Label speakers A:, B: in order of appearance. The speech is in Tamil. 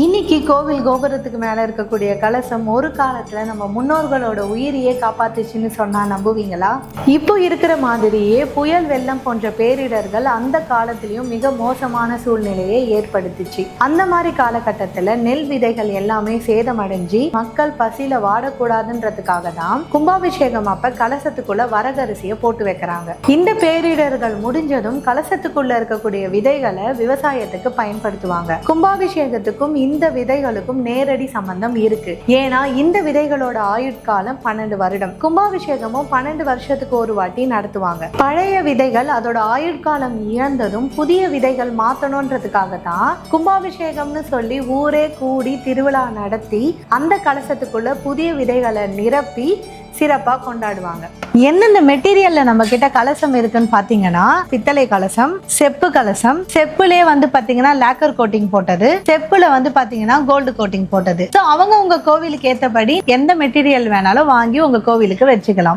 A: இன்னைக்கு கோவில் கோபுரத்துக்கு மேல இருக்கக்கூடிய கலசம் ஒரு காலத்துல நம்ம முன்னோர்களோட உயிரையே காப்பாத்துச்சுன்னு சொன்னா நம்புவீங்களா? இப்போ இருக்கிற மாதிரியே புயல், வெள்ளம் போன்ற பேரிடர்கள் அந்த காலத்திலயும் மிக மோசமான சூழ்நிலையை ஏற்படுத்துச்சு. அந்த மாதிரி காலகட்டத்துல நெல் விதைகள் எல்லாமே சேதமடைஞ்சு மக்கள் பசியில வாடக்கூடாதுன்றதுக்காக தான் கும்பாபிஷேகம் அப்ப கலசத்துக்குள்ள வரகரிசியை போட்டு வைக்கிறாங்க. இந்த பேரிடர்கள் முடிஞ்சதும் கலசத்துக்குள்ள இருக்கக்கூடிய விதைகளை விவசாயத்துக்கு பயன்படுத்துவாங்க. கும்பாபிஷேகத்துக்கும் இந்த விதைகளுக்கும் நேரடி சம்பந்தம் இருக்கு. ஏன்னா இந்த விதைகளோட ஆயுட்காலம் 12 வருடம். கும்பாபிஷேகமும் 12 வருஷத்துக்கு ஒரு வாட்டி நடத்துவாங்க. பழைய விதைகள் அதோட ஆயுட்காலம் இழந்ததும் புதிய விதைகள் மாத்தணும்ன்றதுக்காக தான் கும்பாபிஷேகம்னு சொல்லி ஊரே கூடி திருவிழா நடத்தி அந்த கலசத்துக்குள்ள புதிய விதைகளை நிரப்பி சிறப்பா கொண்டாடுவாங்க. என்னென்ன மெட்டீரியல்ல நம்ம கிட்ட கலசம் இருக்குன்னு பாத்தீங்கன்னா, பித்தளை கலசம், செப்பு கலசம், செப்புலே பாத்தீங்கன்னா லேக்கர் கோட்டிங் போட்டது, செப்புல பாத்தீங்கன்னா கோல்டு கோட்டிங் போட்டது. அவங்க உங்க கோவிலுக்கு ஏத்தபடி எந்த மெட்டீரியல் வேணாலும் வாங்கி உங்க கோவிலுக்கு வச்சுக்கலாம்.